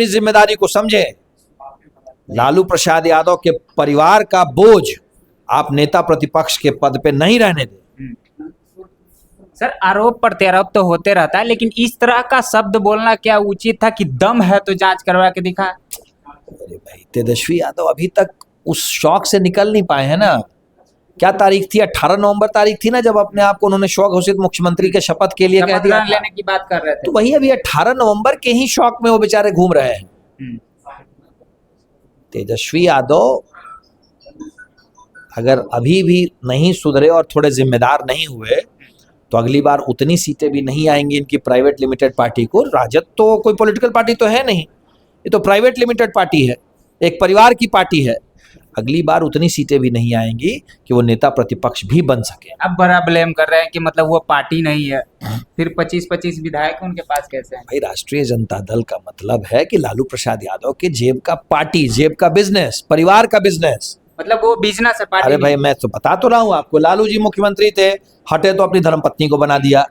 अपनी जिम्मेदारी को समझे। लालू प्रसाद यादव के परिवार का बोझ आप नेता प्रतिपक्ष के पद पे नहीं रहने दें। सर, आरोप प्रत्यारोप तो होते रहता है, लेकिन इस तरह का शब्द बोलना क्या उचित था कि दम है तो जांच करवा के दिखा? अरे भाई, तेजस्वी यादव अभी तक उस शौक से निकल नहीं पाए हैं ना। क्या तारीख थी? 18 नवंबर तारीख थी ना, जब अपने आप को उन्होंने शौक घोषित मुख्यमंत्री के शपथ के लिए कह दिया था। लेने की बात कर रहे थे। तो वही अभी 18 नवंबर के ही शौक में वो बेचारे घूम रहे हैं। तेजस्वी यादव अगर अभी भी नहीं सुधरे और थोड़े जिम्मेदार नहीं हुए तो अगली बार उतनी सीटें भी नहीं आएंगी इनकी प्राइवेट लिमिटेड पार्टी को। राजद तो कोई पॉलिटिकल पार्टी तो है नहीं, ये तो प्राइवेट लिमिटेड पार्टी है, एक परिवार की पार्टी है। अगली बार उतनी सीटें भी नहीं आएंगी कि वो नेता प्रतिपक्ष भी बन सके। अब बड़ा ब्लेम कर रहे हैं कि मतलब वो पार्टी नहीं है, फिर 25-25 विधायक उनके पास कैसे हैं? भाई, राष्ट्रीय जनता दल का मतलब है कि लालू प्रसाद यादव के जेब का पार्टी, जेब का बिजनेस, परिवार का बिजनेस। मतलब वो बिजनेस है, पार्टी। अरे भाई, मैं तो बता तो रहा हूं आपको, लालू जी मुख्यमंत्री थे, हटे तो अपनी धर्मपत्नी को बना दिया।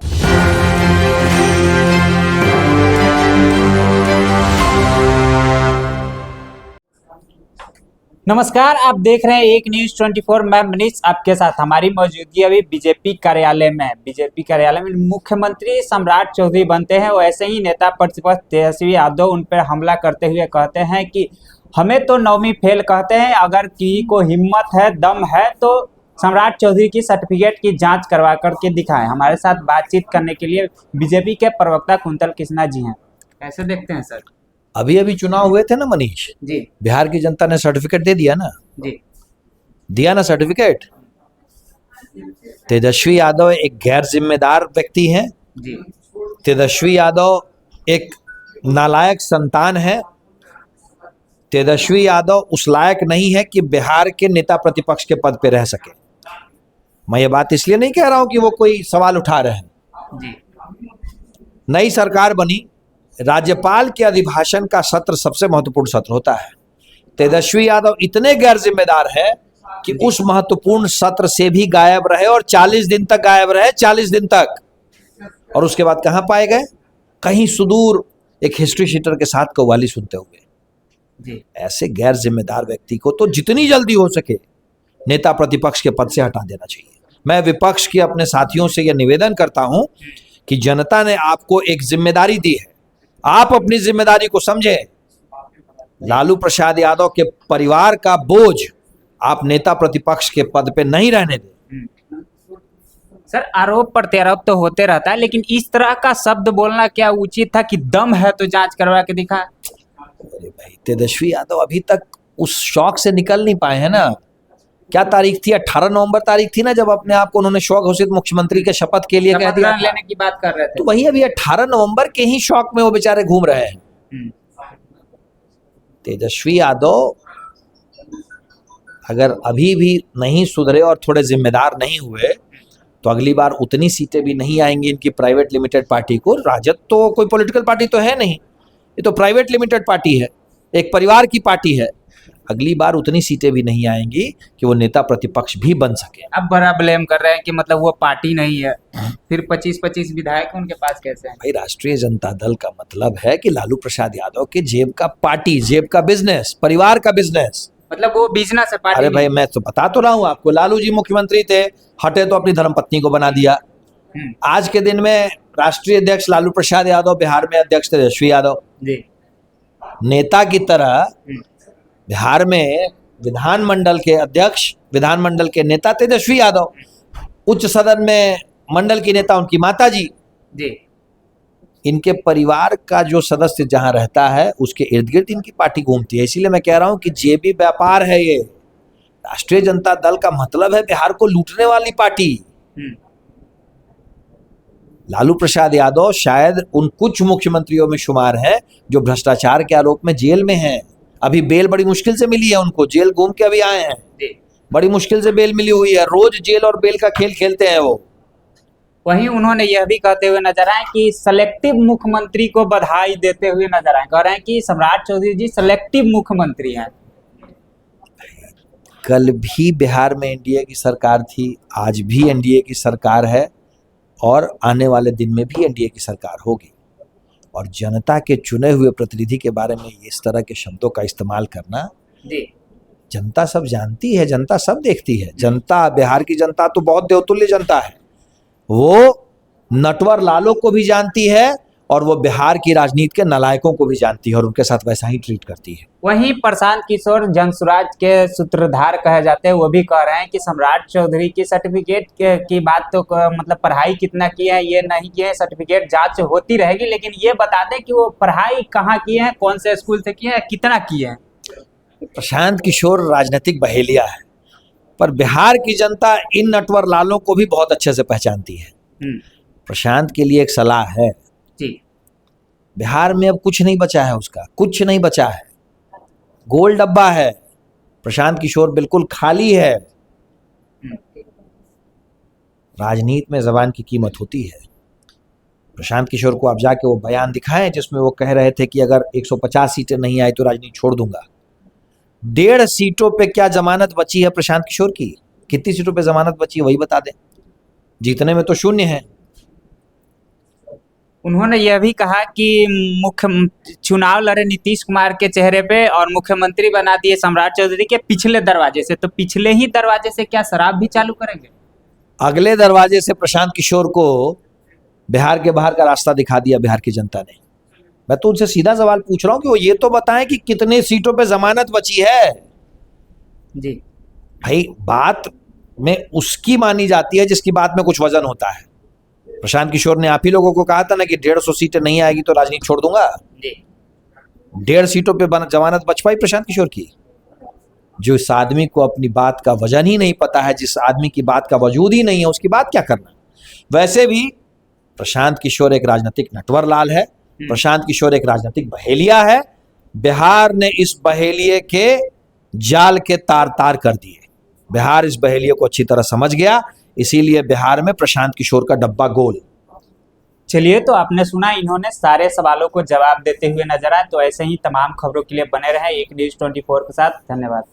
नमस्कार, आप देख रहे हैं एक न्यूज 24। मैं मनीष आपके साथ। हमारी मौजूदगी अभी बीजेपी कार्यालय में। बीजेपी कार्यालय में मुख्यमंत्री सम्राट चौधरी बनते हैं, वैसे ही नेता प्रतिपक्ष तेजस्वी यादव उन पर हमला करते हुए कहते हैं कि हमें तो 9वीं फेल कहते हैं, अगर किसी को हिम्मत है, दम है तो सम्राट चौधरी की सर्टिफिकेट की जांच करवा करके दिखाएं। हमारे साथ बातचीत करने के लिए बीजेपी के प्रवक्ता कुंतल कृष्णा जी हैं। कैसे देखते हैं सर? अभी अभी चुनाव हुए थे ना मनीष जी, बिहार की जनता ने सर्टिफिकेट दे दिया ना। जी, दिया ना सर्टिफिकेट। तेजस्वी यादव एक गैर जिम्मेदार व्यक्ति हैं। जी, तेजस्वी यादव एक नालायक संतान है। तेजस्वी यादव उस लायक नहीं है कि बिहार के नेता प्रतिपक्ष के पद पे रह सके। मैं ये बात इसलिए नहीं कह रहा हूं कि वो कोई सवाल उठा रहे हैं। जी, नई सरकार बनी, राज्यपाल के अभिभाषण का सत्र सबसे महत्वपूर्ण सत्र होता है। तेजस्वी यादव इतने गैर जिम्मेदार है कि उस महत्वपूर्ण सत्र से भी गायब रहे और 40 दिन तक गायब रहे, 40 दिन तक। और उसके बाद कहां पाए गए? कहीं सुदूर एक हिस्ट्री शीटर के साथ कव्वाली सुनते हुए। जी। ऐसे गैर जिम्मेदार व्यक्ति को तो जितनी जल्दी हो सके नेता प्रतिपक्ष के पद से हटा देना चाहिए। मैं विपक्ष के अपने साथियों से यह निवेदन करता हूं कि जनता ने आपको एक जिम्मेदारी दी है, आप अपनी जिम्मेदारी को समझें। लालू प्रसाद यादव के परिवार का बोझ आप नेता प्रतिपक्ष के पद पे नहीं रहने दें। सर, आरोप प्रत्यारोप तो होते रहता है, लेकिन इस तरह का शब्द बोलना क्या उचित था कि दम है तो जांच करवा के दिखा? अरे भाई, तेजस्वी यादव अभी तक उस शौक से निकल नहीं पाए हैं ना। क्या तारीख थी? 18 नवंबर तारीख थी ना, जब अपने आप को उन्होंने शौक घोषित मुख्यमंत्री के शपथ के लिए कह दिया था। लेने की बात कर रहे थे। तो वही अभी 18 नवंबर के ही शौक में वो बेचारे घूम रहे हैं। तेजस्वी यादव अगर अभी भी नहीं सुधरे और थोड़े जिम्मेदार नहीं हुए तो अगली बार उतनी सीटें भी नहीं आएंगी इनकी प्राइवेट लिमिटेड पार्टी को। राजद तो कोई पॉलिटिकल पार्टी तो है नहीं, ये तो प्राइवेट लिमिटेड पार्टी है, एक परिवार की पार्टी है। अगली बार उतनी सीटें भी नहीं आएंगी कि वो नेता प्रतिपक्ष भी बन सके। अब बड़ा ब्लेम कर रहे हैं कि मतलब वो पार्टी नहीं है, फिर 25-25 विधायक उनके पास कैसे हैं? भाई, राष्ट्रीय जनता दल का मतलब है कि लालू प्रसाद यादव के जेब का पार्टी, जेब का बिजनेस, परिवार का बिजनेस। मतलब वो बिजनेस है, पार्टी। अरे भाई, मैं तो बता तो रहा हूं आपको, लालू जी मुख्यमंत्री थे, हटे तो अपनी धर्मपत्नी को बना दिया। आज के दिन में राष्ट्रीय अध्यक्ष लालू प्रसाद यादव, बिहार में अध्यक्ष तेजस्वी यादव। जी। नेता की तरह बिहार में विधानमंडल के अध्यक्ष, विधानमंडल के नेता तेजस्वी यादव, उच्च सदन में मंडल की नेता उनकी माताजी। जी। इनके परिवार का जो सदस्य जहां रहता है उसके इर्द गिर्द इनकी पार्टी घूमती है। इसीलिए मैं कह रहा हूं कि जेबी व्यापार है ये। राष्ट्रीय जनता दल का मतलब है बिहार को लूटने वाली पार्टी। लालू प्रसाद यादव शायद उन कुछ मुख्यमंत्रियों में शुमार है जो भ्रष्टाचार के आरोप में जेल में हैं। अभी बेल बड़ी मुश्किल से मिली है उनको, जेल घूम के अभी आए हैं, बड़ी मुश्किल से बेल मिली हुई है। रोज जेल और बेल का खेल खेलते हैं वो। वहीं उन्होंने यह भी कहते हुए नजर आए कि सेलेक्टिव मुख्यमंत्री को बधाई देते हुए नजर आए। कह रहे हैं कि सम्राट चौधरी जी सेलेक्टिव मुख्यमंत्री हैं। कल भी बिहार में एनडीए की सरकार थी, आज भी एनडीए की सरकार है और आने वाले दिन में भी एनडीए की सरकार होगी। और जनता के चुने हुए प्रतिनिधि के बारे में इस तरह के शब्दों का इस्तेमाल करना, जी जनता सब जानती है, जनता सब देखती है। जनता, बिहार की जनता तो बहुत देवतुल्य जनता है, वो नटवर लालों को भी जानती है और वो बिहार की राजनीति के नालायकों को भी जानती है और उनके साथ वैसा ही ट्रीट करती है। वहीं प्रशांत किशोर जनसुराज के सूत्रधार कहे जाते हैं, वो भी कह रहे हैं कि सम्राट चौधरी की सर्टिफिकेट की बात तो मतलब पढ़ाई कितना की है ये नहीं की है, सर्टिफिकेट जांच होती रहेगी, लेकिन ये बता दें कि वो पढ़ाई कहाँ की है, कौन से स्कूल से की है, कितना की है। प्रशांत किशोर राजनीतिक बहेलिया है, पर बिहार की जनता इन नटवर लालों को भी बहुत अच्छे से पहचानती है। प्रशांत के लिए एक सलाह है, जी बिहार में अब कुछ नहीं बचा है, उसका कुछ नहीं बचा है, गोल डब्बा है। प्रशांत किशोर बिल्कुल खाली है। राजनीति में जबान की कीमत होती है। प्रशांत किशोर को आप जाके वो बयान दिखाएं जिसमें वो कह रहे थे कि अगर 150 सीटें नहीं आई तो राजनीति छोड़ दूंगा। 1.5 सीटों पे क्या जमानत बची है प्रशांत किशोर की? कितनी सीटों पे जमानत बची है वही बता दें। जीतने में तो शून्य है। उन्होंने यह भी कहा कि मुख्य चुनाव लड़े नीतीश कुमार के चेहरे पे और मुख्यमंत्री बना दिए सम्राट चौधरी के पिछले दरवाजे से, तो पिछले ही दरवाजे से क्या शराब भी चालू करेंगे? अगले दरवाजे से प्रशांत किशोर को बिहार के बाहर का रास्ता दिखा दिया बिहार की जनता ने। मैं तो उनसे सीधा सवाल पूछ रहा हूं कि वो ये तो बताएं कि कितने सीटों पे जमानत बची है। जी भाई, बात में उसकी मानी जाती है जिसकी बात में कुछ वजन होता है। प्रशांत किशोर ने आप ही लोगों को कहा था ना कि 150 सीटें नहीं आएगी तो राजनीति छोड़ दूंगा। जी 1.5 सीटों पे जमानत बच पाई प्रशांत किशोर की। जो इस आदमी को अपनी बात का वजन ही नहीं पता है, जिस आदमी की बात का वजूद ही नहीं है, उसकी बात क्या करना। वैसे भी प्रशांत किशोर एक राजनीतिक नटवर लाल है। प्रशांत किशोर एक राजनीतिक बहेलिया है। बिहार ने इस बहेलिये के जाल के तार तार कर दिए। बिहार इस बहेलिये को अच्छी तरह समझ गया, इसीलिए बिहार में प्रशांत किशोर का डब्बा गोल। चलिए, तो आपने सुना, इन्होंने सारे सवालों को जवाब देते हुए नजर आए। तो ऐसे ही तमाम खबरों के लिए बने रहें एक न्यूज़ 24 के साथ। धन्यवाद।